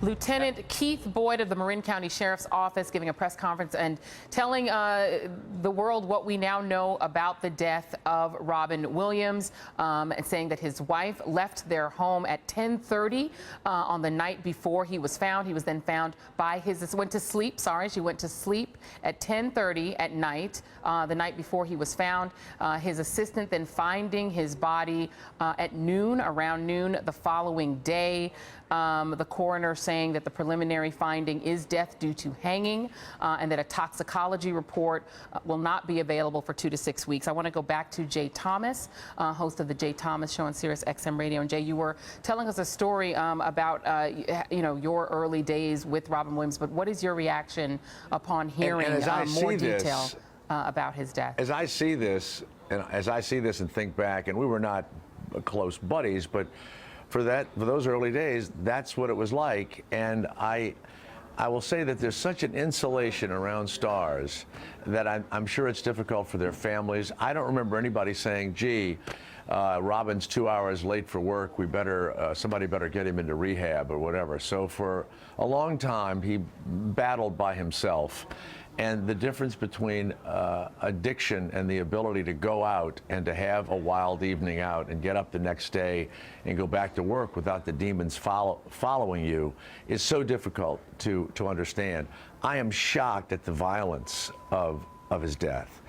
Lieutenant Keith Boyd of the Marin County Sheriff's Office giving a press conference and telling the world what we now know about the death of Robin Williams, and saying that his wife left their home at 10:30 on the night before he was found. He was then found by his, she went to sleep at 10:30 at night, the night before he was found. His assistant then finding his body at noon, around noon the following day. The coroner saying that the preliminary finding is death due to hanging, and that a toxicology report will not be available for 2 to 6 weeks. I want to go back to Jay Thomas, host of the Jay Thomas Show on Sirius XM Radio. And Jay, you were telling us a story about your early days with Robin Williams, but what is your reaction upon hearing more detail about his death? As I see this and think back, and we were not close buddies, but for those early days, that's what it was like. And I will say that there's such an insulation around stars that I'm sure it's difficult for their families. I don't remember anybody saying, gee, Robin's 2 hours late for work, somebody better get him into rehab or whatever. So for a long time, he battled by himself. And the difference between addiction and the ability to go out and to have a wild evening out and get up the next day and go back to work without the demons following you is so difficult to understand. I am shocked at the violence of his death.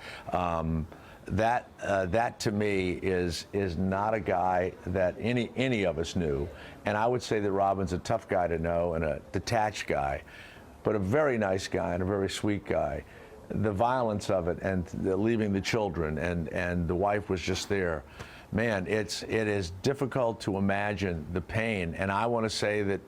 That to me is not a guy that any of us knew. And I would say that Robin's a tough guy to know and a detached guy, but a very nice guy and a very sweet guy. The violence of it and leaving the children and the wife was just there. Man, it is difficult to imagine the pain. And I want to say that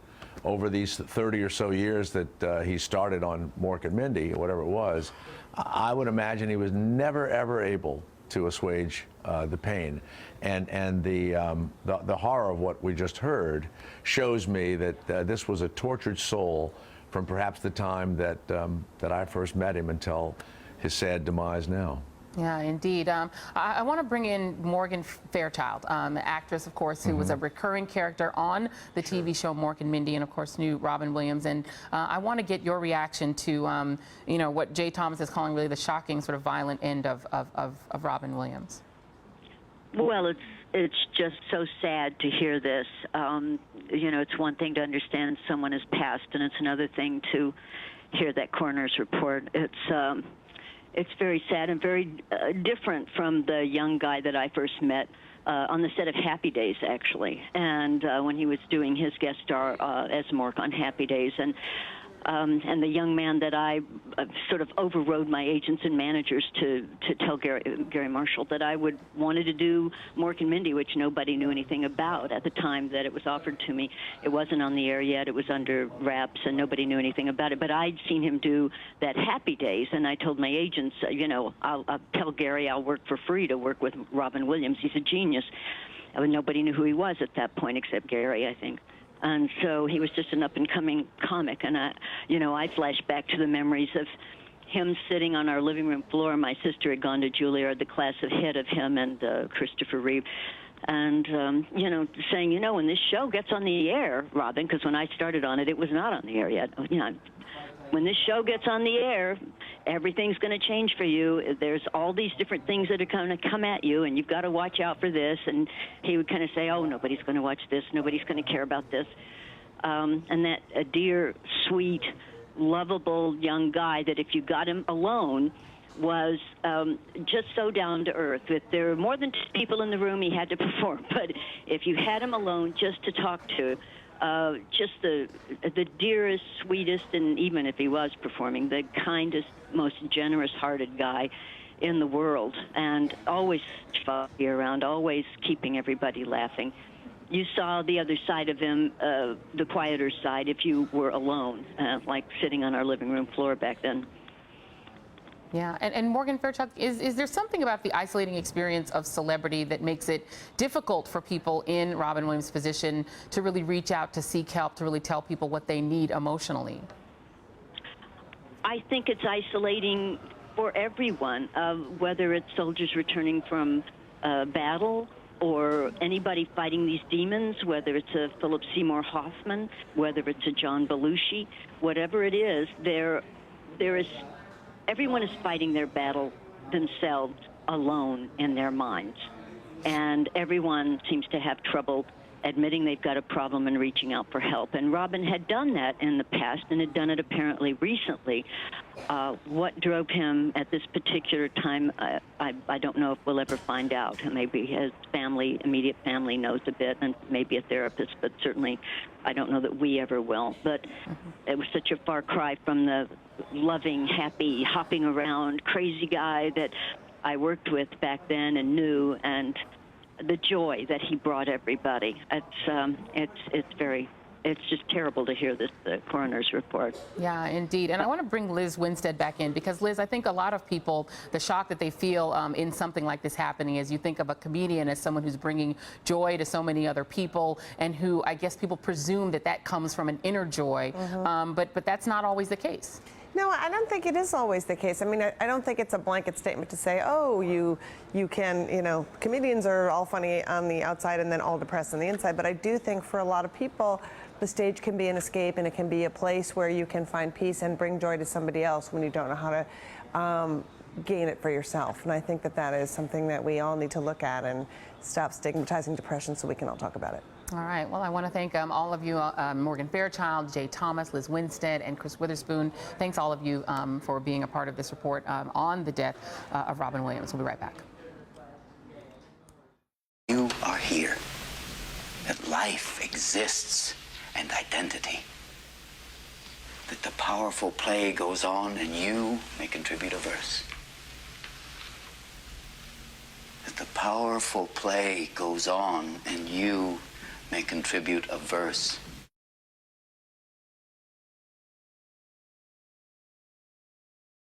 over these 30 or so years that he started on Mork and Mindy, or whatever it was, I would imagine he was never, ever able to assuage the pain. And the horror of what we just heard shows me that this was a tortured soul from perhaps the time that I first met him until his sad demise now. Yeah, indeed. I want to bring in Morgan Fairchild, actress, of course, who was a recurring character on the TV show Mork and Mindy, and of course knew Robin Williams. And I want to get your reaction to, what Jay Thomas is calling really the shocking, sort of violent end of Robin Williams. Well, it's just so sad to hear this. It's one thing to understand someone has passed, and it's another thing to hear that coroner's report. It's very sad and very different from the young guy that I first met on the set of Happy Days, actually, and when he was doing his guest star as Mork on Happy Days. And the young man that I sort of overrode my agents and managers to tell Gary Marshall that I wanted to do Mork and Mindy, which nobody knew anything about at the time that it was offered to me. It wasn't on the air yet. It was under wraps, and nobody knew anything about it. But I'd seen him do that Happy Days, and I told my agents, I'll tell Gary I'll work for free to work with Robin Williams. He's a genius. Nobody knew who he was at that point except Gary, I think. And so he was just an up-and-coming comic, and I flashed back to the memories of him sitting on our living room floor. My sister had gone to Juilliard, the class ahead of him and Christopher Reeve, and saying, when this show gets on the air, Robin, because when I started on it, it was not on the air yet. When this show gets on the air, everything's going to change for you. There's all these different things that are going to come at you, and you've got to watch out for this. And he would kind of say, oh, nobody's going to watch this. Nobody's going to care about this. And that a dear, sweet, lovable young guy that if you got him alone was just so down to earth. If there were more than 2 people in the room, he had to perform. But if you had him alone just to talk to, just the dearest, sweetest, and even if he was performing, the kindest, most generous-hearted guy in the world, and always funny around, always keeping everybody laughing. You saw the other side of him, the quieter side, if you were alone, like sitting on our living room floor back then. Yeah, and Morgan Fairchild, is there something about the isolating experience of celebrity that makes it difficult for people in Robin Williams' position to really reach out, to seek help, to really tell people what they need emotionally? I think it's isolating for everyone, whether it's soldiers returning from battle or anybody fighting these demons, whether it's a Philip Seymour Hoffman, whether it's a John Belushi, whatever it is, everyone is fighting their battle themselves alone in their minds. And everyone seems to have trouble admitting they've got a problem and reaching out for help. And Robin had done that in the past and had done it apparently recently. What drove him at this particular time, I don't know if we'll ever find out. Maybe his family, immediate family knows a bit, and maybe a therapist, but certainly I don't know that we ever will. But it was such a far cry from the loving, happy, hopping around, crazy guy that I worked with back then and knew, and the joy that he brought everybody. It's just terrible to hear this, the coroner's report. Yeah, indeed. And I want to bring Liz Winstead back in because, Liz, I think a lot of people, the shock that they feel in something like this happening is you think of a comedian as someone who's bringing joy to so many other people and who I guess people presume that comes from an inner joy. But that's not always the case. No, I don't think it is always the case. I mean, I don't think it's a blanket statement to say, oh, you can, comedians are all funny on the outside and then all depressed on the inside. But I do think for a lot of people, the stage can be an escape and it can be a place where you can find peace and bring joy to somebody else when you don't know how to gain it for yourself. And I think that is something that we all need to look at and stop stigmatizing depression so we can all talk about it. All right. Well, I want to thank all of you, Morgan Fairchild, Jay Thomas, Liz Winstead, and Chris Witherspoon. Thanks all of you for being a part of this report on the death of Robin Williams. We'll be right back. You are here. That life exists and identity. That the powerful play goes on and you may contribute a verse. That the powerful play goes on and you may contribute a verse.